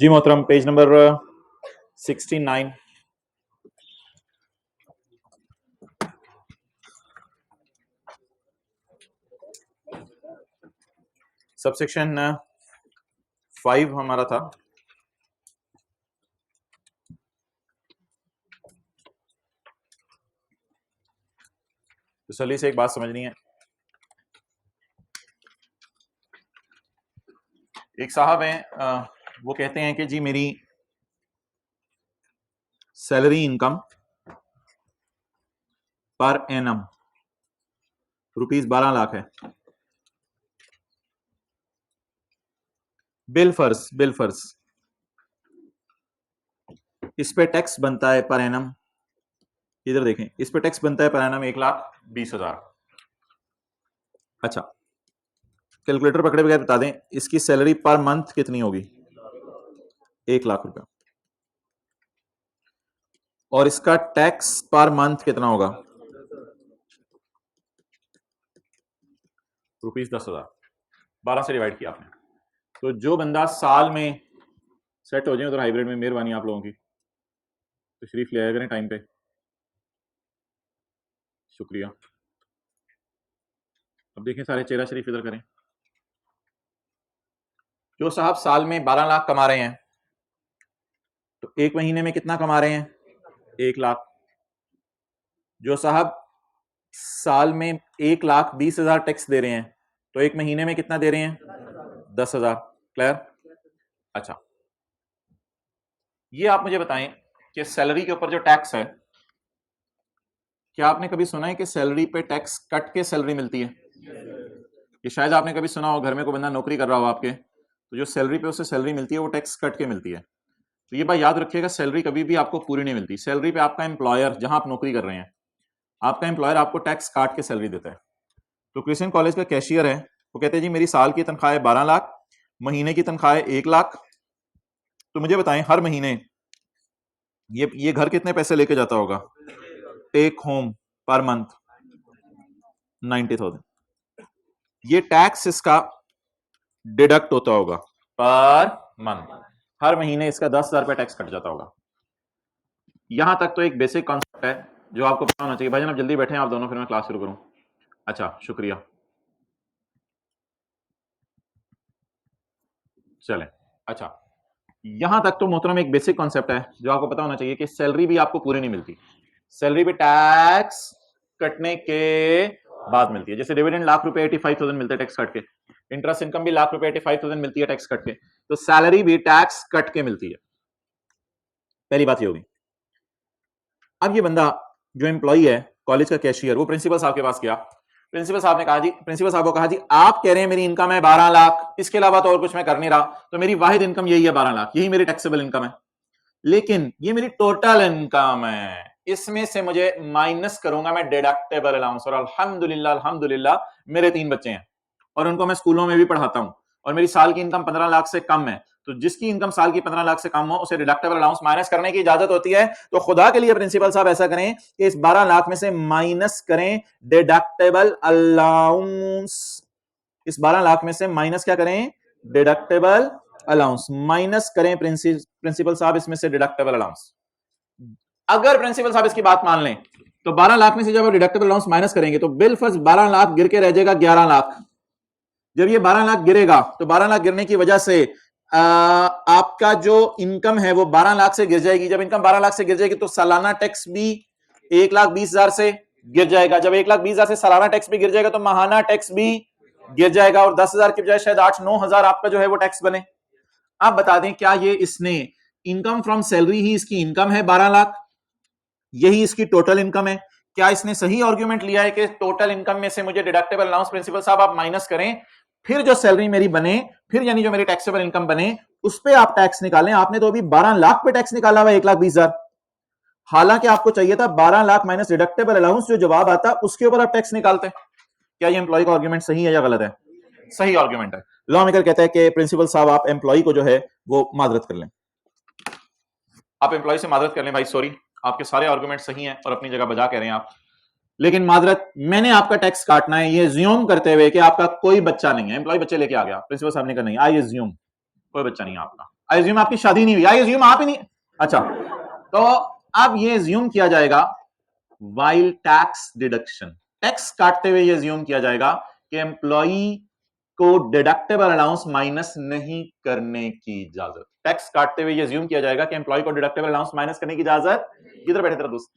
जी मोहतरम, page number 69। Subsection 5 हमारा था। तसल्ली से एक बात समझनी है। एक साहब हैं, वो कहते हैं कि जी मेरी salary income per annum ₹12 lakh है। बिल फर्ज इस पे टैक्स बनता है पर एनम, इधर देखें, इस पे टैक्स बनता है पर एनम 1,20,000। अच्छा, कैलकुलेटर पकड़े बगैर बता दें इसकी सैलरी पर मंथ कितनी होगी? 1,00,000 रुपया। और इसका टैक्स पर मंथ कितना होगा? ₹10,000। 12 से डिवाइड किया आपने, तो जो बंदा साल में सेट हो जाए उधर हाइब्रिड में, मेहरबानी आप लोगों की तशरीफ ले आया करें टाइम पे, शुक्रिया। अब देखें सारे चेहरा शरीफ इधर करें। जो साहब साल में 12 लाख कमा रहे हैं तो एक महीने में कितना कमा रहे हैं? 1,00,000। जो साहब साल में 1,20,000 टैक्स दे रहे हैं तो एक महीने में कितना दे रहे हैं? 10,000। क्लियर? अच्छा, ये आप मुझे बताएं कि सैलरी के ऊपर जो टैक्स है, क्या आपने कभी सुना है कि सैलरी पे टैक्स कट के सैलरी मिलती है? ये शायद आपने कभी सुना हो, घर में कोई बंदा नौकरी कर रहा हो आपके, तो जो सैलरी पे उसे सैलरी मिलती है वो टैक्स कट के मिलती है। तो ये बात याद रखिएगा, सैलरी कभी भी आपको पूरी नहीं मिलती। सैलरी पे आपका एम्प्लॉयर, जहां आप नौकरी कर रहे हैं, आपका एम्प्लॉयर आपको टैक्स काट के सैलरी देता है। तो क्रिश्चियन कॉलेज का कैशियर है, वो कहते हैं जी मेरी साल की तनख्वाह है 12 लाख, महीने की तनख्वाह है 1,00,000। तो मुझे बताएं हर महीने ये घर कितने पैसे लेके जाता होगा? Take home per month 90,000। ये टैक्स इसका डिडक्ट होता होगा पर मंथ, हर महीने इसका 10,000 रुपया टैक्स कट जाता होगा। यहां तक तो एक बेसिक कॉन्सेप्ट है जो आपको पता होना चाहिए। भाईजान आप जल्दी बैठे हैं आप दोनों, फिर मैं क्लास शुरू करूं। अच्छा, शुक्रिया। चलें, अच्छा, यहां तक तो मोहतरम एक बेसिक कॉन्सेप्ट है जो आपको पता होना चाहिए कि सैलरी भी आपको पूरी नहीं मिलती, सैलरी पे टैक्स कटने के बाद मिलती है। जैसे डिविडेंड ₹1,00,000 85,000 मिलते हैं टैक्स कट के, इंटरेस्ट इनकम भी ₹1,00,000 85,000 मिलती है टैक्स कट के, तो सैलरी भी टैक्स कट के मिलती है। पहली बात ये होगी। अब ये बंदा जो एम्प्लॉई है, कॉलेज का कैशियर, वो प्रिंसिपल साहब के पास गया। प्रिंसिपल साहब ने कहा जी, प्रिंसिपल साहब को कहा जी आप कह रहे हैं मेरी इनकम है 12 लाख, इसके अलावा तो और कुछ मैं कर नहीं रहा, तो मेरी वाहिद इनकम यही है 12 लाख, यही मेरी टैक्सेबल इनकम है, लेकिन ये मेरी टोटल इनकम है, इसमें से मुझे माइनस करूंगा मैं डिडक्टेबल अलाउंस। और अल्हम्दुलिल्लाह अल्हम्दुलिल्लाह मेरे 3 बच्चे हैं और उनको मैं स्कूलों में भी पढ़ाता हूं और मेरी साल की इनकम 15 लाख से कम है, तो जिसकी इनकम साल की 15 लाख से कम हो उसे डिडक्टेबल अलाउंस माइनस करने की इजाजत होती है। तो खुदा के लिए प्रिंसिपल साहब ऐसा करें कि इस 12 लाख में से माइनस करें डिडक्टेबल अलाउंस, इस 12 लाख में से माइनस क्या करें? डिडक्टेबल अलाउंस माइनस करें प्रिंसिपल साहब इसमें से डिडक्टेबल अलाउंस। अगर प्रिंसिपल साहब इसकी बात मान लें तो 12 लाख में से जब आप डिडक्टेबल अलाउंस माइनस करेंगे तो बिल फर्ज 12 लाख गिर के रह जाएगा 11 लाख। जब ये 12 लाख गिरेगा तो 12 लाख गिरने की वजह से आपका जो इनकम है वो 12 लाख से गिर जाएगी। जब इनकम 12 लाख से गिर जाएगी तो सालाना टैक्स भी 1,20,000 से गिर जाएगा। जब 1,20,000 से सालाना टैक्स भी गिर जाएगा तो माहाना टैक्स भी गिर जाएगा और 10,000 की बजाय शायद 8-9 हजार आपका जो है वो टैक्स बने। आप बता दें क्या ये इसने इनकम फ्रॉम सैलरी ही इसकी इनकम है 12 लाख, यही इसकी टोटल इनकम है? क्या इसने सही आर्गुमेंट लिया है कि टोटल इनकम में से मुझे डिडक्टेबल अलाउंस प्रिंसिपल साहब आप माइनस करें, फिर जो सैलरी मेरी बने, फिर यानी जो मेरी टैक्सेबल इनकम बने उस पे आप टैक्स निकालें? आपने तो अभी 12 लाख पे टैक्स निकाला हुआ 1,20,000, हालांकि आपको चाहिए था 12 लाख माइनस डिडक्टेबल अलाउंस, जो जवाब आता उसके ऊपर आप टैक्स निकालते। क्या ये एम्प्लॉय का आर्गुमेंट सही है या गलत है? सही आर्गुमेंट है। लॉ मेकर कहता है कि प्रिंसिपल साहब आप एम्प्लॉय को जो है वो माजरत कर लें, आप एम्प्लॉय से माजरत कर लें, भाई सॉरी आपके सारे आर्गुमेंट सही हैं और अपनी जगह बजा कह रहे हैं आप, लेकिन माजरत मैंने आपका टैक्स काटना है ये ज्यूम करते हुए कि आपका कोई बच्चा नहीं है, एम्प्लॉय बच्चे लेके आ गया, प्रिंसिपल साहब ने कहा नहीं, आई ज्यूम कोई बच्चा नहीं है आपका, आई ज्यूम आपकी शादी नहीं हुई, आई ज्यूम आप ही नहीं। अच्छा, तो अब ये ज्यूम किया जाएगा वाइल टैक्स डिडक्शन, टैक्स काटते हुए ये ज्यूम किया जाएगा कि एम्प्लॉय को डिडक्टेबल अलाउंस माइनस नहीं करने की इजाजत, टैक्स काटते हुए ये ज्यूम किया जाएगा कि एम्प्लॉय को डिडक्टेबल अलाउंस माइनस करने की इजाजत। किधर बैठे तेरा दोस्त?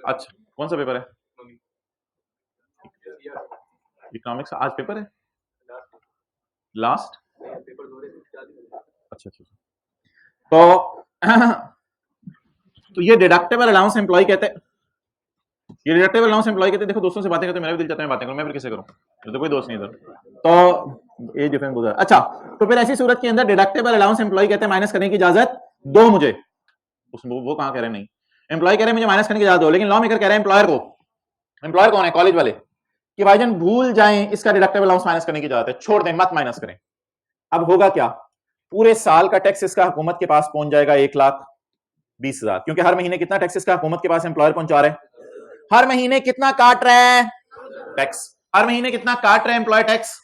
अच्छा, कौन सा पेपर है? इकोनॉमिक्स आज पेपर है लास्ट? अच्छा अच्छा, तो तो ये डिडक्टेबल अलाउंस एम्प्लॉय कहते हैं, ये डिडक्टेबल अलाउंस एम्प्लॉय कहते हैं, देखो दोस्तों से बातें करते मेरा भी दिल चाहता है बातें करूं, मैं फिर किसे करूं, तो कोई दोस्त नहीं इधर, तो ये डिफरेंस गुजर। अच्छा, तो फिर ऐसी सूरत के अंदर डिडक्टेबल अलाउंस एम्प्लॉय कहते हैं माइनस करने की इजाजत दो मुझे, उसमें वो कहां कह रहे हैं नहीं, एम्प्लॉय कह रहे हैं मुझे माइनस करने की इजाजत दो, लेकिन लॉ मेकर कह रहे हैं एम्प्लॉयर को, एम्प्लॉयर कौन है? कॉलेज वाले, कि भाईजान भूल जाएं इसका डिडक्टेबल अलाउंस माइनस करने की इजाजत है, छोड़ दें, मत माइनस करें। अब होगा क्या, पूरे साल का टैक्स इसका हुकूमत के पास पहुंच जाएगा 1,20,000, क्योंकि हर महीने कितना टैक्स इसका हुकूमत के पास एम्प्लॉयर पहुंचा रहे हैं, हर महीने कितना काट रहे हैं टैक्स, हर महीने कितना काट रहे हैं एम्प्लॉय टैक्स,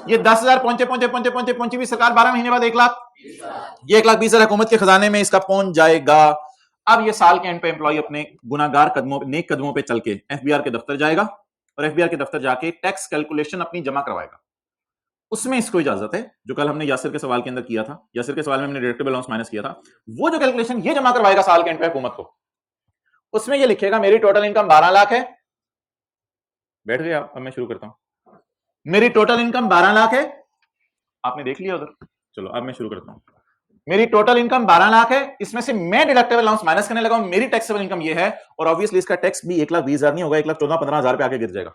ये 10,000 पहुंचे पहुंचे पहुंचे पहुंचे पहुंची भी सरकार 12 महीने बाद 1,00,000, ये 1,20,000 हुकूमत के खजाने में इसका पहुंच जाएगा। अब ये साल के एंड पे एम्प्लॉय अपने गुनाहगार कदमों नेक कदमों पे चल के एफबीआर के दफ्तर जाएगा और एफबीआर के दफ्तर जाके टैक्स कैलकुलेशन अपनी जमा करवाएगा, उसमें इसको इजाजत है, जो कल हमने यासिर के सवाल के अंदर किया था, यासिर के सवाल में हमने डिडक्टेबल अलाउंस माइनस किया था, वो जो कैलकुलेशन ये जमा करवाएगा साल के एंड पे हुकूमत को, उसमें ये लिखेगा मेरी टोटल इनकम 12 लाख है, बैठ गए आप, अब मैं शुरू करता हूं, मेरी टोटल इनकम 12 लाख है, आपने देख लिया उधर, चलो अब मैं शुरू करता हूं, मेरी टोटल इनकम 12 लाख है, इसमें से मैं डिडक्टेबल अलाउंस माइनस करने लगा हूं, मेरी टैक्सेबल इनकम ये है, और ऑब्वियसली इसका टैक्स भी 1,20,000 नहीं होगा, 1,14,15,000 पे आके गिर जाएगा,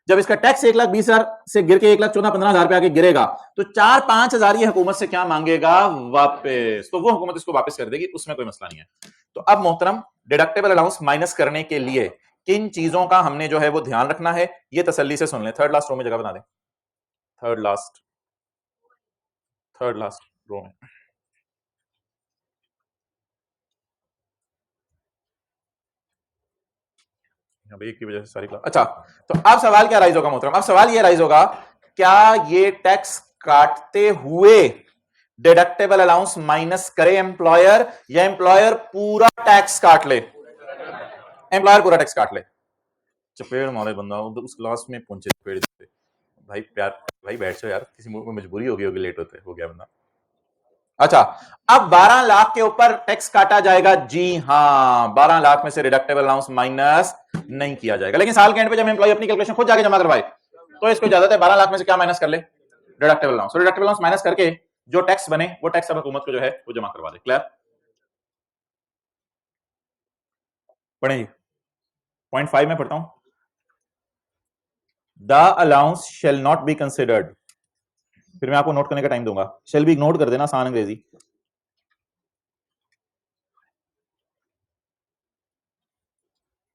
जब इसका टैक्स 1,20,000 से गिर के 1,14,15,000 पे आके गिरेगा, तो 4-5 हजार ये हुकूमत से क्या मांगेगा वापस, तो वो हुकूमत इसको वापस कर देगी, उसमें कोई मसला नहीं है। तो अब मोहतरम डिडक्टेबल अलाउंस माइनस करने के लिए किन चीजों का हमने जो है वो ध्यान रखना है, ये तसल्ली से सुन लें। थर्ड लास्ट रो में जगह बना दें, थर्ड लास्ट रो में, एक की वजह से सारी क्लास। अच्छा, तो अब सवाल क्या राइज होगा मोहतरम, अब सवाल ये राइज होगा, क्या ये टैक्स काटते हुए डिडक्टेबल अलाउंस माइनस करे एम्प्लॉयर, या एम्प्लॉयर पूरा टैक्स काट ले, एम्प्लॉयर पूरा टैक्स काट ले। चपेड़ मारे बंदा उस क्लास में पहुंचे, चपेड़ देते भाई, प्यार भाई बैठ जाओ यार, किसी में मजबूरी होगी लेट होते हो गया बंदा। अच्छा, अब 12 लाख के ऊपर टैक्स काटा जाएगा, जी हां, 12 लाख में से डिडक्टेबल अलाउंस माइनस नहीं किया जाएगा, लेकिन साल के एंड पे जब एम्प्लॉय अपनी कैलकुलेशन खुद जाके जमा करवाए, तो इसको इजाजत है 12 लाख में से क्या माइनस कर ले, डिडक्टेबल अलाउंस, तो डिडक्टेबल अलाउंस माइनस करके जो टैक्स बने वो टैक्स अब हुकूमत को जो है वो जमा करवा दे। क्लियर? पढ़ेंगे पॉइंट 5 में पढ़ता हूं, the allowance shall not be considered, फिर मैं आपको नोट करने का टाइम दूंगा, शेल बी इग्नोर्ड कर देना, आसान अंग्रेजी।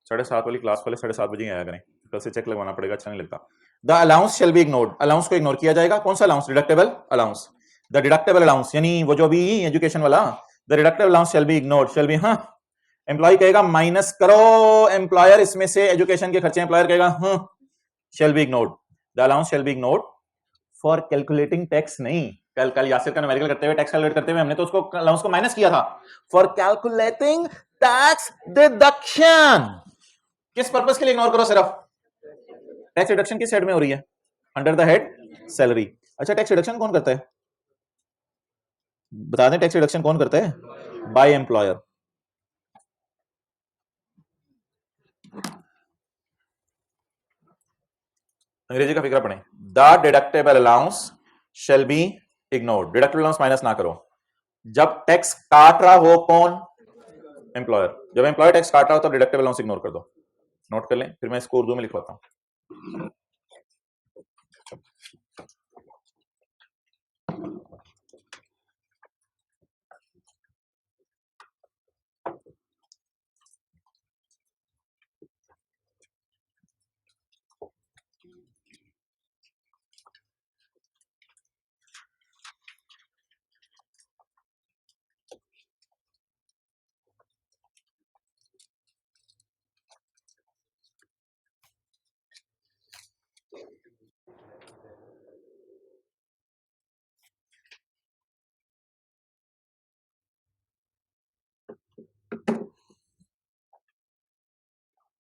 साढ़े सात वाली क्लास वाले 7:30 आया करें, कल से चेक लगवाना पड़ेगा, अच्छा नहीं लगता। The allowance shall be ignored, allowance को इग्नोर किया जाएगा, कौन सा allowance? Deductible allowance, the deductible allowance, यानी वो जो भी एजुकेशन वाला, the deductible allowance shall be ignored, shall be, हाँ, एम्प्लॉय कहेगा माइनस करो एम्प्लॉयर इसमें से एजुकेशन के खर्चे, एम्प्लॉयर कहेगा हाँ, shall be ignored, the allowance shall be ignored for calculating tax, नहीं, कल कल यासिर का न्यूमेरिकल करते हुए टैक्स कैलकुलेट करते हुए हमने तो उसको अलाउंस को माइनस किया था, फॉर कैलकुलेटिंग टैक्स डिडक्शन, किस पर्पस के लिए इग्नोर करो, सिर्फ टैक्स डिडक्शन किस हेड में हो रही है, अंडर द हेड सैलरी। अच्छा, टैक्स डिडक्शन कौन करता है बता दें, टैक्स डिडक्शन कौन करता है? By employer. अंग्रेजी का फिक्रा पढ़ें, the deductible allowance shall be ignored, deductible allowance minus ना करो, जब टैक्स काट रहा हो कौन? एम्प्लॉयर, जब एम्प्लॉयर टैक्स काट रहा हो तो डिडक्टेबल अलाउंस इग्नोर कर दो, नोट कर लें, फिर मैं इसको उर्दू में लिखवाता हूं।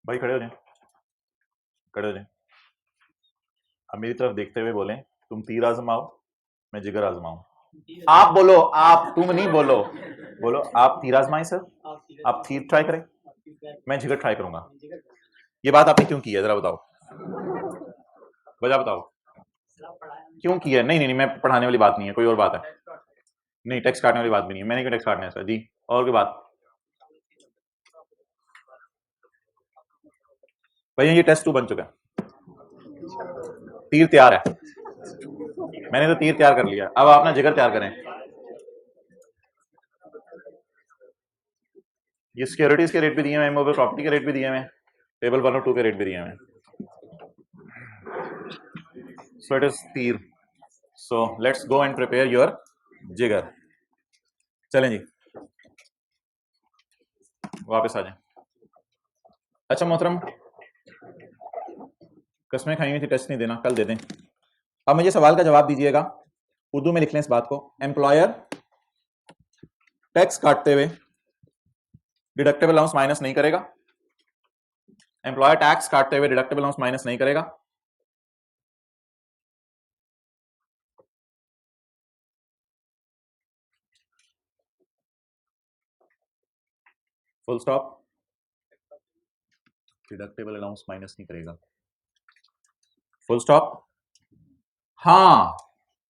भाई खड़े हो जाए, खड़े हो जाए। अब मेरी तरफ देखते हुए बोलें, तुम तीर आजमाओ, मैं जिगर आजमाऊं। आप बोलो, आप, तुम नहीं बोलो, बोलो आप तीर आजमाएं सर, आप तीर ट्राई करें, मैं जिगर ट्राई करूंगा। ये बात आपने क्यों की है, जरा बताओ, वजह बताओ क्यों की है? नहीं नहीं नहीं, मैं पढ़ाने वाली बात नहीं है, कोई और बात है। नहीं, टेक्स्ट काटने वाली बात भी नहीं है, मैंने क्यों टेक्स्ट काटना है सर जी? और कोई बात? भैया ये टेस्ट 2 बन चुका है, तीर तैयार है, मैंने तो तीर तैयार कर लिया, अब आप ना जिगर तैयार करें। ये सिक्योरिटीज के रेट भी दिए हुए हैं, मोबाइल प्रॉपर्टी के रेट भी दिए हुए हैं, टेबल 1 और 2 के रेट भी दिए हुए हैं। सो इट इज तीर, so let's go and prepare your जिगर। चलें जी, वापस आ जाएं। अच्छा मोहतरम, कसमें खाई हुई थी, टेस्ट नहीं देना, कल दे दें। अब मुझे सवाल का जवाब दीजिएगा, उर्दू में लिख लें इस बात को। एम्प्लॉयर टैक्स काटते हुए डिडक्टेबल अलाउंस माइनस नहीं करेगा, एम्प्लॉयर टैक्स काटते हुए डिडक्टेबल अलाउंस माइनस नहीं करेगा, full stop, deductible allowance minus नहीं करेगा, फुल स्टॉप। हाँ,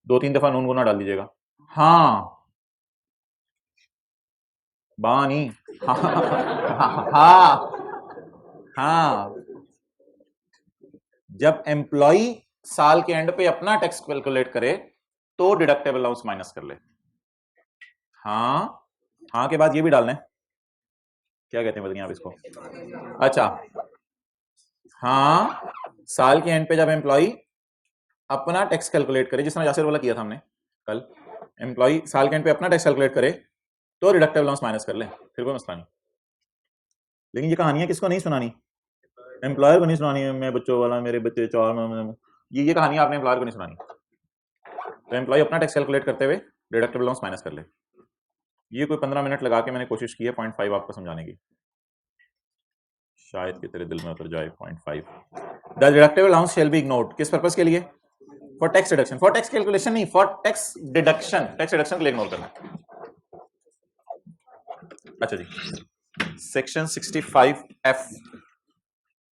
2-3 दफा नून गुना डाल दीजिएगा। हाँ, बानी, हाँ हाँ हाँ, जब एम्प्लॉय साल के एंड पे अपना टैक्स कैलकुलेट करे तो डिडक्टेबल अलाउंस माइनस कर ले। हाँ, हाँ के बाद ये भी डालना है, क्या कहते हैं बताइए आप इसको? अच्छा, हाँ, साल के एंड पे जब एम्प्लॉय अपना टैक्स कैलकुलेट करे, जिस तरह यासिर वाला किया था हमने कल, एम्प्लॉय साल के एंड पे अपना टैक्स कैलकुलेट करे तो डिडक्टेबल अलाउंस माइनस कर ले, फिर कोई मसला नहीं। लेकिन ये कहानियां किसको नहीं सुनानी? एम्प्लॉयर को नहीं सुनानी है, मैं बच्चों वाला, मेरे बच्चे 4, ये कहानी आपने एम्प्लॉयर को नहीं सुनानी। तो एम्प्लॉय अपना टैक्स कैलकुलेट करते हुए डिडक्टेबल अलाउंस माइनस कर ले। ये कोई 15 मिनट लगा के मैंने कोशिश की है 0.5 आपको समझाने की, शायद कि तेरे दिल में उतर जाए 0.5। The deductible allowance shall be ignored, किस पर्पस के लिए? For tax deduction, for tax calculation नहीं, for tax deduction, tax deduction के लिए इग्नोर करना। अच्छा जी, section 65F,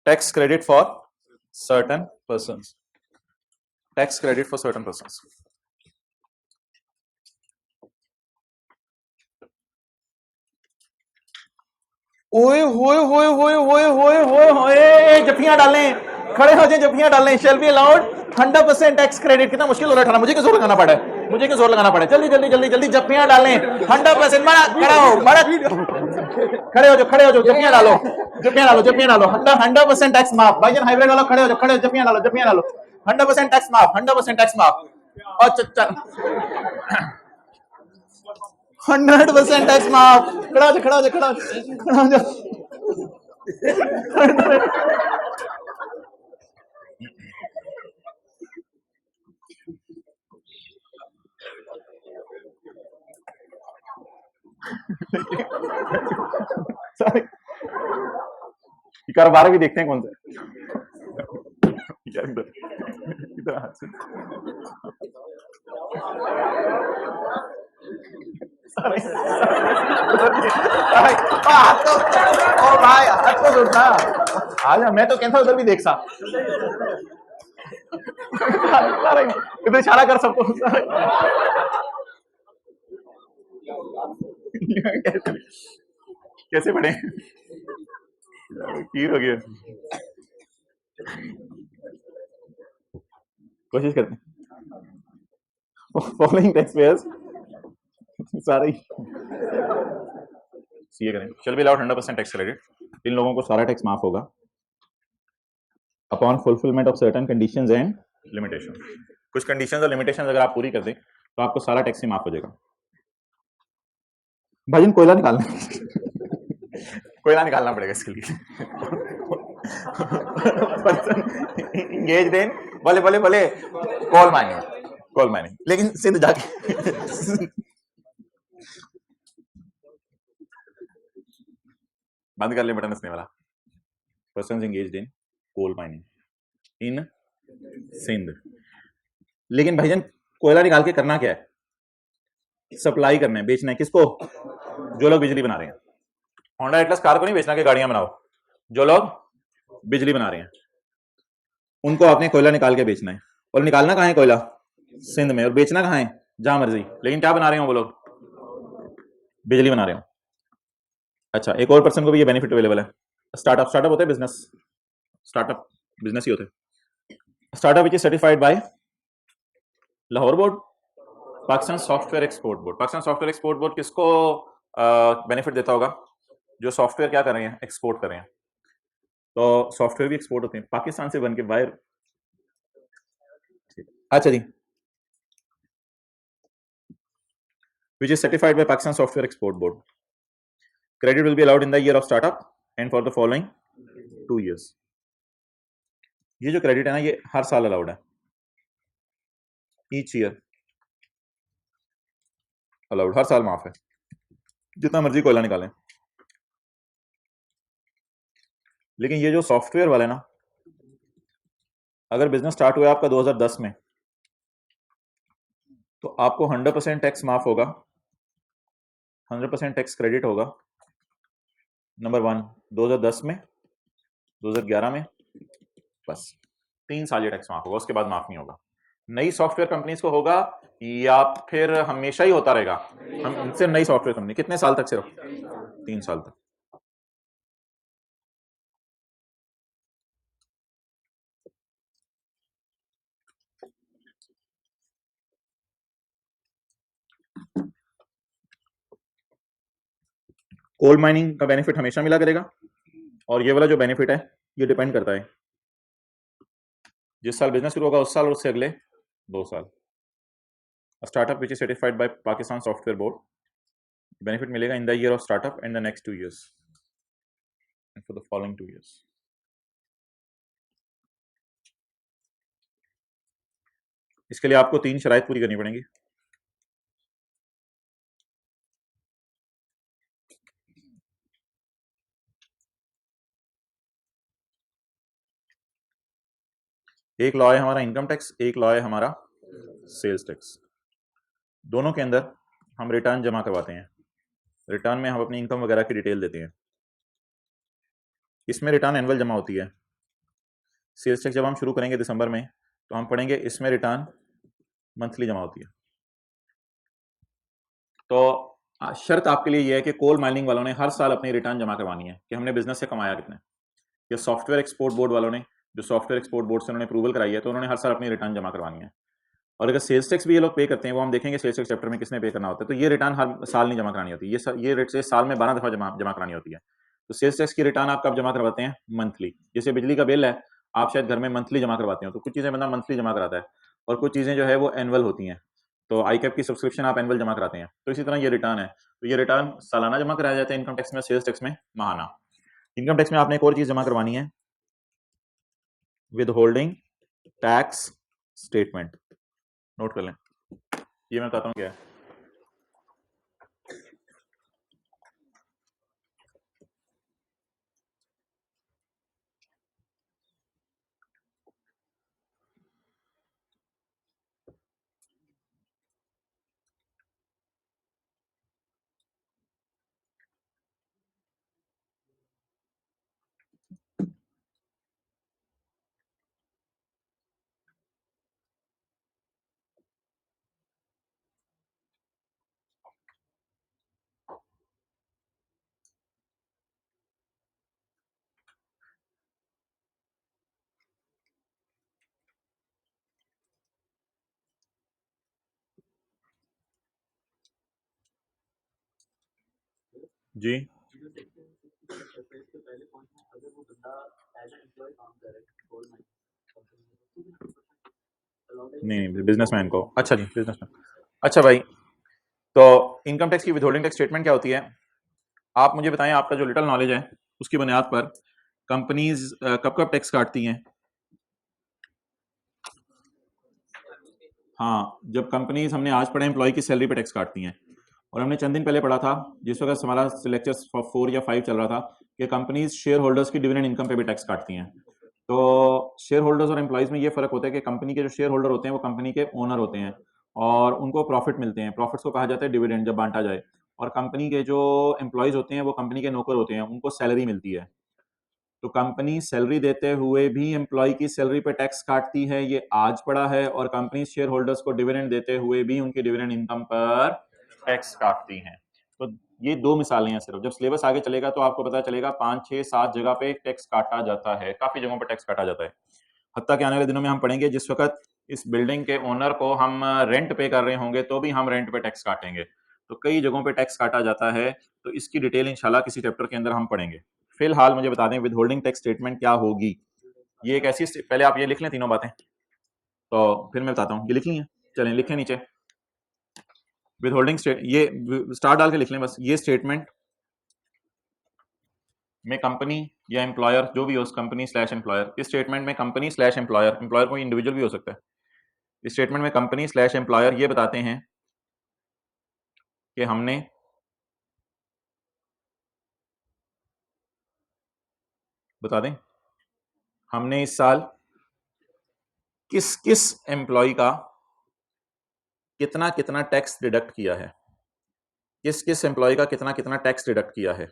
tax credit for certain persons, tax credit for certain persons. ओए होए होए होए होए होए होए होए, जफियां डालें, खड़े हो जाए, जफियां डालें। शैल बी अलाउड 100% टैक्स क्रेडिट। कितना मुश्किल हो रहा है, मुझे क्यों जोर लगाना पड़ा है, मुझे क्यों जोर लगाना पड़ा है? जल्दी जल्दी जल्दी जल्दी जफियां डालें, 100%। खड़ा हो, खड़े हो जाओ, खड़े हो जाओ, जफियां डालो, जफियां डालो, जफियां डालो। 100% टैक्स माफ। भाईजान हाइब्रिड वालों खड़े हो जाओ, खड़े हो, जफियां डालो, जफियां डालो। 100% टैक्स माफ, 100% टैक्स माफ। अच्छा 100% टैक्स माफ। खड़ा हो जाओ, खड़ा हो जाओ, खड़ा हो जाओ। कारोबार भी देखते हैं कौन सा इधर हाथ से। ओ भाई हाथ को जोड़ना, आजा, मैं तो कहता उधर भी देख सा, इधर इशारा कर सबको। कैसे पढ़े, खीर हो गया, कोशिश करते हैं। फॉलोइंग टैक्स पेयर्स सारे सीए करें, shall be allowed 100% tax credit, इन लोगों को सारा टैक्स माफ होगा upon fulfilment of certain conditions and limitation. कुछ कंडीशंस और लिमिटेशंस अगर आप पूरी कर दें तो आपको सारा टैक्स ही माफ हो जाएगा। भाई कोयला निकालना कोयला निकालना पड़ेगा इसके लिए। इंगेज इन बोले बोले बोले कॉल माइनिंग, कॉल माइनिंग, लेकिन सिंध जाके बंद कर ले बटन हंसने वाला। Person engaged in coal mining in Sindh. लेकिन भाईजान कोयला निकाल के करना क्या है? सप्लाई करना है, बेचना है किसको? जो लोग बिजली बना रहे हैं। होंडा एटलस कार को नहीं बेचना कि गाड़ियां बनाओ, जो लोग बिजली बना रहे हैं उनको आपने कोयला निकाल के बेचना है। और निकालना कहाँ है कोयला? सिंध में। और बेचना कहाँ है? जहां मर्जी। लेकिन क्या बना रहे हो वो लोग? बिजली बना रहे हो। अच्छा, एक और पर्सन को भी ये बेनिफिट अवेलेबल है। स्टार्टअप, स्टार्टअप होते हैं बिजनेस, स्टार्टअप बिजनेस ही होते हैं। Startup which is certified bye Lahore board, Pakistan software export board. Pakistan software export board किसको बेनिफिट देता होगा? जो सॉफ्टवेयर क्या कर रहे हैं? एक्सपोर्ट कर रहे हैं। तो सॉफ्टवेयर भी एक्सपोर्ट होते हैं पाकिस्तान से बन के बाहर। अच्छा जी, which is certified by Pakistan Software Export Board. Credit will be allowed in the year of startup and for the following 2 years. ये जो क्रेडिट है ना, ये हर साल अलाउड है, ईच ईयर अलाउड, हर साल माफ है, जितना मर्जी कोयला निकालें। लेकिन ये जो सॉफ्टवेयर वाला है ना, अगर बिजनेस स्टार्ट हुआ आपका 2010 में, तो आपको 100% टैक्स माफ होगा, 100% टैक्स क्रेडिट होगा। नंबर 1 2010 में, 2011 में, बस 3 साल ये टैक्स माफ होगा, उसके बाद माफ नहीं होगा। नई सॉफ्टवेयर कंपनीज को होगा या फिर हमेशा ही होता रहेगा? हम सिर्फ नई सॉफ्टवेयर कंपनी कितने साल तक? सिर्फ 3 साल तक। कोल माइनिंग का बेनिफिट हमेशा मिला करेगा, और ये वाला जो बेनिफिट है ये डिपेंड करता है जिस साल बिजनेस शुरू होगा उस साल और उससे अगले 2 साल। Startup which is certified by Pakistan software board, benefit मिलेगा in the year of startup and the next 2 years and for the following 2 years। इसके लिए आपको 3 शराइत पूरी करनी पड़ेंगी। एक लॉ है हमारा इनकम टैक्स, एक लॉ है हमारा सेल्स टैक्स। दोनों के अंदर हम रिटर्न जमा करवाते हैं। रिटर्न में हम अपनी इनकम वगैरह की डिटेल देते हैं। इसमें रिटर्न एनुअल जमा होती है। सेल्स टैक्स जब हम शुरू करेंगे दिसंबर में, तो हम पढ़ेंगे इसमें रिटर्न मंथली जमा होती है। तो शर्त आपके लिए यह है कि कोल माइनिंग वालों ने हर साल अपनी रिटर्न जमा करवानी है कि हमने बिजनेस से कमाया कितने। या सॉफ्टवेयर एक्सपोर्ट बोर्ड वालों ने, जो सॉफ्टवेयर एक्सपोर्ट बोर्ड से उन्होंने अप्रूवल कराई है, तो उन्होंने हर साल अपनी रिटर्न जमा करवानी है। और अगर सेल्स टैक्स भी ये लोग पे करते हैं, वो हम देखेंगे सेल्स टैक्स चैप्टर में किसने पे करना होता है, तो ये रिटर्न हर साल नहीं जमा करानी होती, ये रेट से साल में 12 दफा जमा करानी होती है। तो सेल्स टैक्स की रिटर्न आप कब जमा करवाते हैं? मंथली। जैसे बिजली का बिल है, आप शायद घर में मंथली जमा करवाते हो, तो कुछ चीजें बंदा मंथली जमा कराता है और कुछ चीजें जो है वो एनुअल होती हैं। तो आई कैप की सब्सक्रिप्शन आप एनुअल जमा कराते हैं। तो इसी तरह ये रिटर्न है, तो ये रिटर्न सालाना जमा कराया जाता है इनकम टैक्स में, सेल्स टैक्स में माहाना। इनकम टैक्स में आपने एक और चीज जमा करवानी है, with holding tax statement. Note कर लें, ये मैं बताता हूँ क्या है। जी नहीं, बिजनेसमैन को। अच्छा जी, बिजनेसमैन। अच्छा भाई, तो इनकम टैक्स की विथहोल्डिंग टैक्स स्टेटमेंट क्या होती है? आप मुझे बताएं, आपका जो लिटिल नॉलेज है उसकी बुनियाद पर कंपनीज कब कब टैक्स काटती हैं? हाँ, जब कंपनीज, हमने आज पढ़ा एम्प्लॉय की सैलरी पे टैक्स काटती हैं, और हमने चंद दिन पहले पढ़ा था जिस वक्त हमारा लेक्चर 4 या 5 चल रहा था, कि कंपनीज शेयर होल्डर्स की डिविडेंड इनकम पे भी टैक्स काटती हैं। तो शेयर होल्डर्स और एम्प्लॉइज में ये फर्क होता है कि कंपनी के जो शेयर होल्डर होते हैं वो कंपनी के ओनर होते हैं और उनको प्रॉफिट मिलते हैं, प्रॉफिट्स को कहा जाता है डिविडेंड जब बांटा जाए। और कंपनी के जो एम्प्लॉइज होते हैं वो कंपनी के नौकर होते हैं, उनको सैलरी मिलती है। तो कंपनी सैलरी देते हुए भी एम्प्लॉय की सैलरी पे टैक्स काटती है, ये आज पड़ा है। और कंपनी शेयर होल्डर्स को डिविडेंड देते हुए भी उनकी डिविडेंड इनकम पर टैक्स काटती हैं। तो ये दो मिसालें हैं सिर्फ। जब सिलेबस आगे चलेगा तो आपको पता चलेगा 5, 6, 7 जगह पे टैक्स काटा जाता है, काफी जगहों पर टैक्स काटा जाता है। हत्ता कि आने वाले दिनों में हम पढ़ेंगे जिस वक्त इस बिल्डिंग के ओनर को हम रेंट पे कर रहे होंगे तो भी हम रेंट पे टैक्स काटेंगे। तो कई जगहों पे टैक्स काटा जाता है, तो इसकी डिटेल इंशाल्लाह किसी चैप्टर के अंदर हम पढ़ेंगे। फिलहाल मुझे बता दें विदहोल्डिंग टैक्स स्टेटमेंट क्या होगी। ये एक ऐसी, पहले आप ये लिख लें तीनों बातें, तो फिर मैं बताता हूँ। ये लिख ली हैं, चलें लिखें नीचे विदहोल्डिंग स्टेट, ये स्टार डाल के लिख लें बस। ये स्टेटमेंट में कंपनी या एम्प्लॉयर जो भी हो, कंपनी स्लैश एम्प्लॉयर, इस स्टेटमेंट में कंपनी स्लैश एम्प्लॉयर, एम्प्लॉयर कोई इंडिविजुअल भी हो सकता है, इस स्टेटमेंट में कंपनी स्लैश एम्प्लॉयर ये बताते हैं कि हमने बता दें हमने इस साल किस किस एम्प्लॉय का कितना कितना टैक्स डिडक्ट किया है, किस किस एम्प्लॉय का कितना कितना टैक्स डिडक्ट किया है।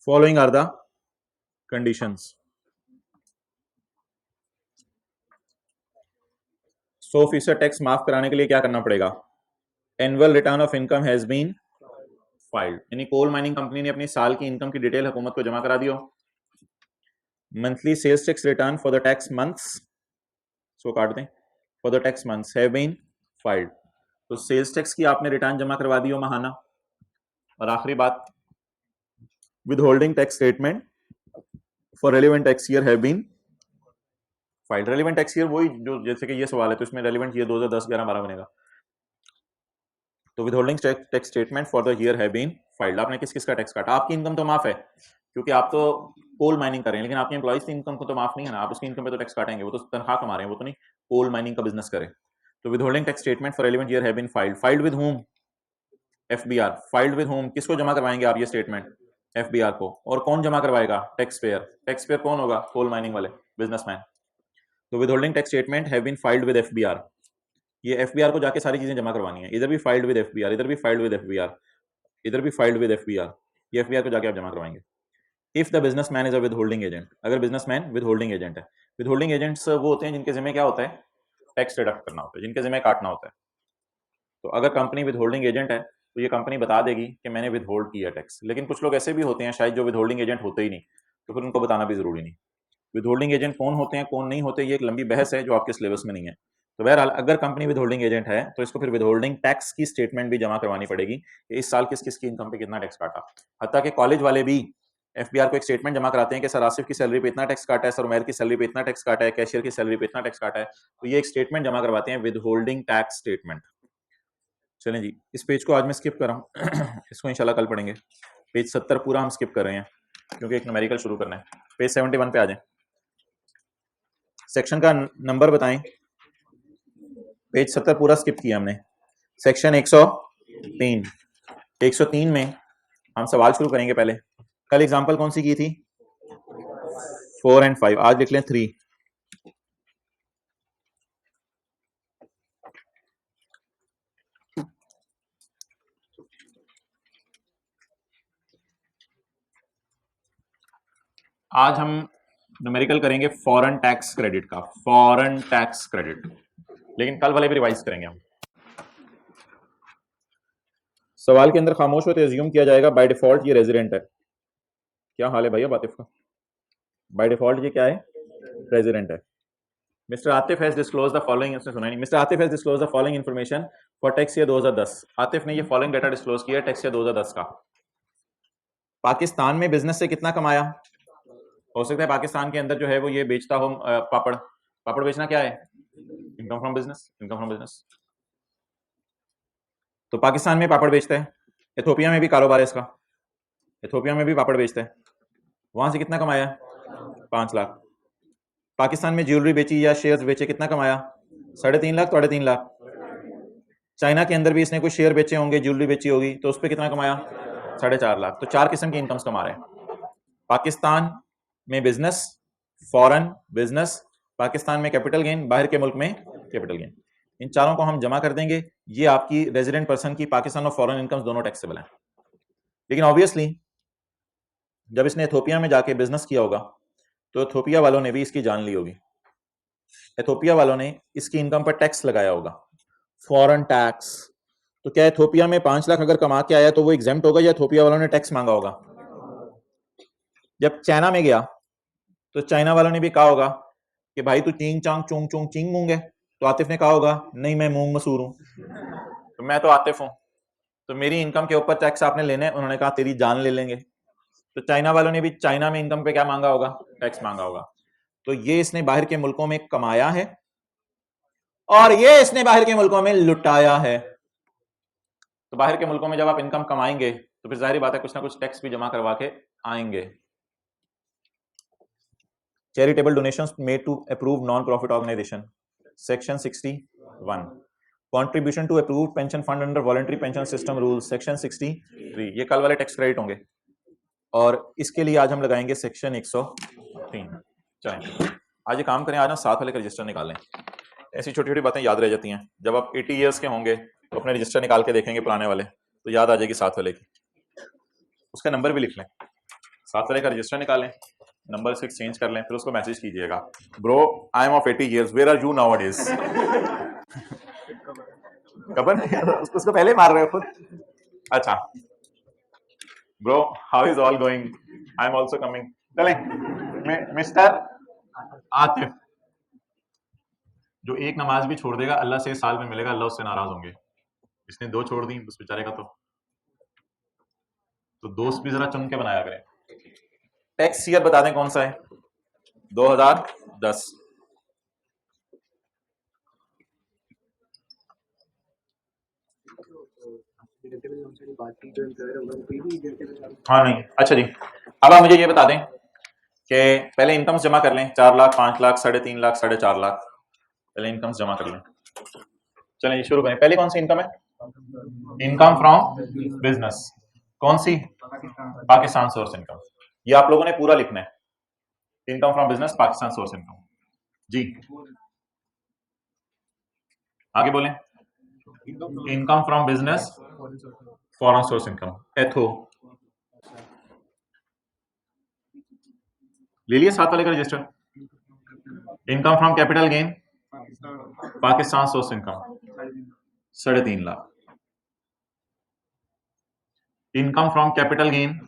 Following are the conditions. 100% tax माफ कराने के लिए क्या करना पड़ेगा? Annual return of income has been filed, यानी कोल माइनिंग कंपनी ने अपनी साल की इनकम की डिटेल हुकूमत को जमा करा दी हो। Monthly sales tax return for the tax months, so काट दें, for the tax months have been filed. तो सेल्स टैक्स की आपने रिटर्न जमा करवा दी हो माहाना। और आखिरी बात, withholding tax statement for relevant tax year have been filed. Relevant tax year वही जो, जैसे कि ये सवाल है तो इसमें रेलिवेंट ईयर 2010, 11, 12 बनेगा। तो withholding tax statement for the year have been filed. आपने किस किस का टैक्स काटा? आपकी इनकम तो माफ है क्योंकि आप तो कोल माइनिंग कर रहे हैं, लेकिन आपके एम्प्लॉइज की इनकम को तो माफ नहीं है ना, आप उसकी इनकम पे तो टैक्स काटेंगे, वो तो तनख्वाह कमा रहे हैं, वो तो नहीं कोल माइनिंग का बिजनेस करें। तो withholding tax statement for relevant year have been filed. Filed with whom? FBR. Filed with whom? किसको जमा करवाएंगे आप ये स्टेटमेंट? एफबीआर को। और कौन जमा करवाएगा? Tax payer. टैक्स पेयर कौन होगा? कोल माइनिंग वाले बिजनेसमैन। तो withholding tax statement have been filed with FBR. ये एफबीआर को जाके सारी चीजें जमा करवानी है, इधर भी फाइल्ड विद एफबीआर, इधर भी फाइल्ड विद एफबीआर, इधर भी फाइल्ड विद एफबीआर। ये एफबीआर को जाके आप जमा करवाएंगे। If the businessman is a withholding agent, अगर बिजनेसमैन विदहोल्डिंग एजेंट है। विदहोल्डिंग एजेंट्स वो होते हैं जिनके जिम्मे क्या होता है? टैक्स डिडक्ट करना होता है, जिनके जिम्मे काटना होता है। तो अगर कंपनी विदहोल्डिंग एजेंट है तो ये कंपनी बता देगी कि मैंने विदहोल्ड किया टैक्स। लेकिन कुछ लोग ऐसे भी होते हैं शायद जो विदहोल्डिंग एजेंट होते ही नहीं, तो फिर उनको बताना भी जरूरी नहीं। विदहोल्डिंग एजेंट कौन होते हैं कौन नहीं होते, ये एक लंबी बहस है जो आपके सिलेबस में नहीं है। तो बहरहाल अगर कंपनी विदहोल्डिंग एजेंट है तो इसको फिर विदहोल्डिंग टैक्स की स्टेटमेंट भी जमा करवानी पड़ेगी कि इस साल किस किस की इनकम पे कितना टैक्स काटा। हत्ता कि कॉलेज वाले भी एफबीआर को एक स्टेटमेंट जमा कराते हैं कि सर आसिफ की सैलरी पे इतना टैक्स काटा है, सर उमैर की सैलरी पे इतना टैक्स काटा है, कैशियर की सैलरी पे इतना टैक्स काटा है। तो ये एक स्टेटमेंट जमा करवाते हैं, विदहोल्डिंग टैक्स स्टेटमेंट। चलें जी, इस पेज को आज मैं स्किप कर रहा हूँ इसको इंशाल्लाह कल पढ़ेंगे। पेज 70 पूरा हम स्किप कर रहे हैं क्योंकि एक न्यूमेरिकल शुरू करना है। पेज 71 पे आ जाएं, सेक्शन का नंबर बताएं। पेज 70 पूरा स्किप किया हमने। सेक्शन 103, 103 में हम सवाल शुरू करेंगे। पहले कल एग्जांपल कौन सी की थी? 4 और 5। आज लिख लें 3। आज हम न्यूमेरिकल करेंगे फॉरेन टैक्स क्रेडिट का, फॉरेन टैक्स क्रेडिट, लेकिन कल वाले भी रिवाइज करेंगे हम। सवाल के अंदर खामोश होते एज्यूम किया जाएगा बाय डिफॉल्ट ये रेजिडेंट है। क्या हाल है भैया बातिफ का? बाय डिफॉल्ट ये क्या है? रेजिडेंट है। Mister Atif has disclose the following, इसने सुना नहीं। Mister Atif has disclose the following information for tax year 2010। Atif ने ये फॉलोइंग डाटा डिस्क्लोज किया टैक्स ईयर 2010 का। पाकिस्तान में बिजनेस से कितना कमाया? हो सकता है पाकिस्तान के अंदर जो है वो ये बेचता हो पापड़। पापड़ बेचना क्या है? Income from business, income from business. तो पाकिस्तान में पापड़ बेचता है, इथोपिया में भी कारोबार है इसका, इथोपिया में भी पापड़ बेचता है, वहां से कितना कमाया? 5 लाख। पाकिस्तान में ज्वेलरी बेची या शेयर्स बेचे, कितना कमाया? 3.5 लाख, 3.5 लाख। चाइना के अंदर भी इसने कुछ शेयर बेचे होंगे, ज्वेलरी बेची होगी, तो उस पर कितना कमाया? 4.5 लाख। तो 4 किस्म की इनकम्स कमा रहे हैं। पाकिस्तान में बिजनेस, फॉरेन बिजनेस, पाकिस्तान में कैपिटल गेन, बाहर के मुल्क में कैपिटल गेन। इन चारों को हम जमा कर देंगे, ये आपकी रेजिडेंट पर्सन की पाकिस्तान और फॉरेन इनकम्स दोनों टैक्सेबल हैं। लेकिन ऑब्वियसली जब इसने इथोपिया में जाके बिजनेस किया होगा तो इथोपिया वालों ने भी इसकी जान ली होगी, इथोपिया वालों ने इसकी इनकम पर टैक्स लगाया होगा, फॉरेन टैक्स। तो क्या इथोपिया में 5 लाख अगर कमा के आया तो वो एग्जेम्प्ट होगा या इथोपिया वालों ने टैक्स मांगा होगा? जब चाइना में गया तो चाइना वालों ने भी कहा होगा कि भाई तू चींग चांग चूंग चूंग चींग मूंग है, तो आतिफ ने कहा होगा नहीं मैं मूंग मसूर हूं, तो मैं तो आतिफ हूं, तो मेरी इनकम के ऊपर टैक्स आपने लेने, उन्होंने कहा तेरी जान ले लेंगे। तो चाइना वालों ने भी चाइना में इनकम पे क्या मांगा होगा? टैक्स मांगा होगा। तो ये इसने बाहर के मुल्कों में कमाया है और ये इसने बाहर के मुल्कों में लुटाया है। तो बाहर के मुल्कों में जब आप इनकम कमाएंगे तो फिर जाहिर बात है कुछ ना कुछ टैक्स भी जमा करवा के आएंगे। Charitable donations made to approve non profit organisation, section 61। Contribution to approved pension fund under voluntary pension system rules, section 63। ये कल वाले टैक्स क्रेडिट होंगे और इसके लिए आज हम लगाएंगे सेक्शन 103। चलें आज ये काम करें, आज ना 7 वाले का रजिस्टर निकालें। ऐसी छोटी छोटी बातें याद रह जाती हैं। जब आप 80 ईयर्स के होंगे तो अपने रजिस्टर निकाल के देखेंगे पुराने वाले, तो याद आ जाएगी 7 वाले की। उसका नंबर भी लिख लें, 7 वाले का रजिस्टर निकालें, नंबर से एक्सचेंज कर लें, फिर उसको मैसेज कीजिएगा, bro I am of 80 years, where are you nowadays. कबर उसको पहले मार रहे हो खुद। अच्छा bro how is all going, I am also coming. चलें मिस्टर आतिफ, जो एक नमाज भी छोड़ देगा अल्लाह से साल में मिलेगा, अल्लाह उससे नाराज होंगे। इसने 2 छोड़ दी उस बेचारे का, तो दोस्त भी जरा चुन के बनाया करें। टैक्स ईयर बता दें कौन सा है? 2010। हाँ नहीं, अच्छा जी, अब आप मुझे ये बता दें कि पहले इनकम्स जमा कर लें, 4 लाख, 5 लाख, 3.5 लाख, 4.5 लाख, पहले इनकम्स जमा कर लें। चलें जी शुरू करें। पहली कौन सी इनकम है? Income from business. कौन सी? Pakistan source income. ये आप लोगों ने पूरा लिखना है, income from business Pakistan source income. जी आगे बोलें। Income from business foreign source income, एथो ले लिया 7 वाले का register. Income from capital gain Pakistan source income 3.5 lakh. Income from capital gain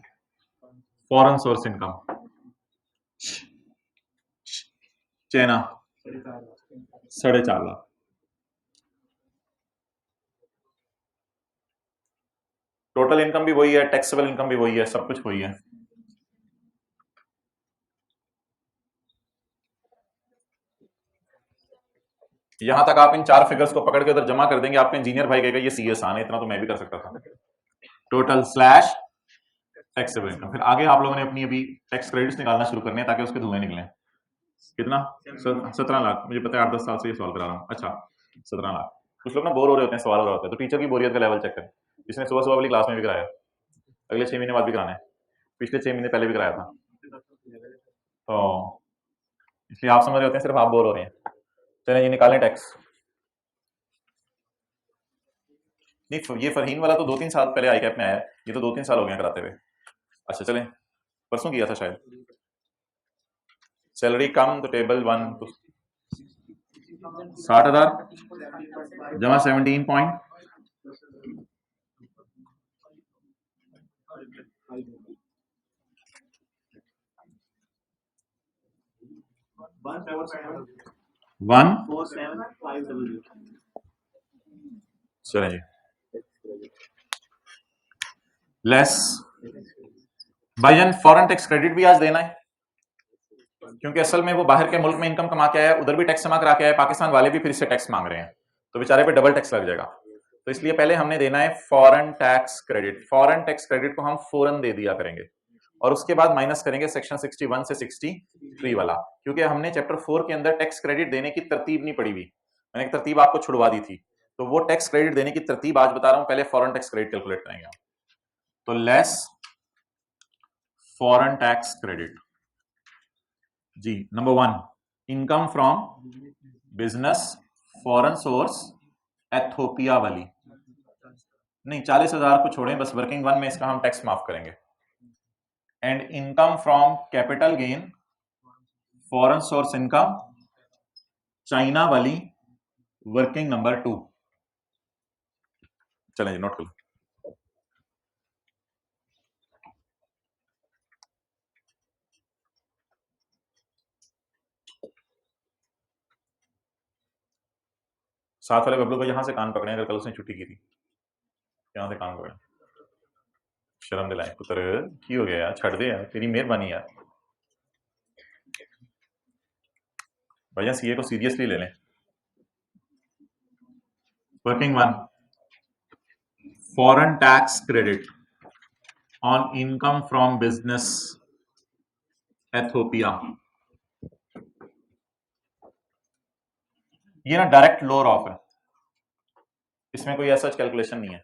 foreign source income China 4.5 lakh. Total income भी वही है, टैक्सेबल इनकम भी वही है, सब कुछ वही है। यहां तक आप इन 4 फिगर्स को पकड़ के उधर जमा कर देंगे, आपके इंजीनियर भाई कहेगा ये सी आसान है, इतना तो मैं भी कर सकता था। Total slash taxable income. फिर आगे आप लोगों ने अपनी अभी टैक्स क्रेडिट्स निकालना शुरू करने हैं ताकि उसके धुएं निकलें। कितना? 17 लाख। मुझे पता है 8-10 साल से ये सवाल करा रहा हूँ। अच्छा 17 लाख। कुछ लोग ना बोर हो रहे होते हैं, सवाल हो रहा होता है, तो टीचर की बोरियत का लेवल चेक करें। जिसने सुबह सुबह वाली क्लास में भी कराया, अगले 6 महीने बाद भी कराना है, पिछले 6 महीने पहले भी कराया था, तो इसलिए आप समझ रहे होते हैं, सिर्फ आप बोर हो रहे हैं। चलें ये निकालें टैक्स। नहीं ये फरहीन वाला तो 2-3 साल पहले आई कैप में आया, ये तो 2-3 साल हो गए कराते हुए। अच्छा चलें परसों किया था शायद। सैलरी कम तो टेबल 1 तो 60,000 जमा 17 पॉइंट 147,500। चलें जी लेस भाईजान फॉरेन टैक्स क्रेडिट भी आज देना है, क्योंकि असल में वो बाहर के मुल्क में इनकम कमा के आया, उधर भी टैक्स जमा करा के आया, पाकिस्तान वाले भी फिर इससे टैक्स मांग रहे हैं, तो बेचारे पे डबल टैक्स लग जाएगा। तो इसलिए पहले हमने देना है foreign tax credit. Foreign tax credit को हम फौरन दे दिया करेंगे और उसके बाद माइनस करेंगे सेक्शन 61 से 63 वाला, क्योंकि हमने चैप्टर 4 के अंदर टैक्स क्रेडिट देने की तरतीब नहीं पड़ी हुई। मैंने एक तरतीब आपको छुड़वा दी थी, तो वो टैक्स क्रेडिट देने की तरतीब आज बता रहा हूं। पहले फॉरेन टैक्स क्रेडिट कैलकुलेट करेंगे आप। तो लेस फॉरेन टैक्स क्रेडिट जी, number 1 income from business foreign source Ethiopia वाली, नहीं 40,000 को छोड़ें, बस वर्किंग वन में इसका हम टैक्स माफ करेंगे। And income from capital gain foreign source income China वाली, वर्किंग नंबर 2। चलें जी, नोट कर लो। साथ वाले बबलू को यहां से कान पकड़े, अगर कल उसने छुट्टी की थी, यहां से कान पकड़े, शर्म दिलाए पुत्र, की हो गया यार, छड़ दे यार, तेरी मेहरबानी यार। भैया सीए को सीरियसली ले लें। Working one, foreign tax credit on income from business Ethiopia. ये ना डायरेक्ट लोअर ऑफ है, इसमें कोई ऐसा कैलकुलेशन नहीं है,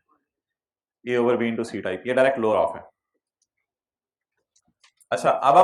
A over B into C type, ये डायरेक्ट लोअर ऑफ है। अच्छा, अब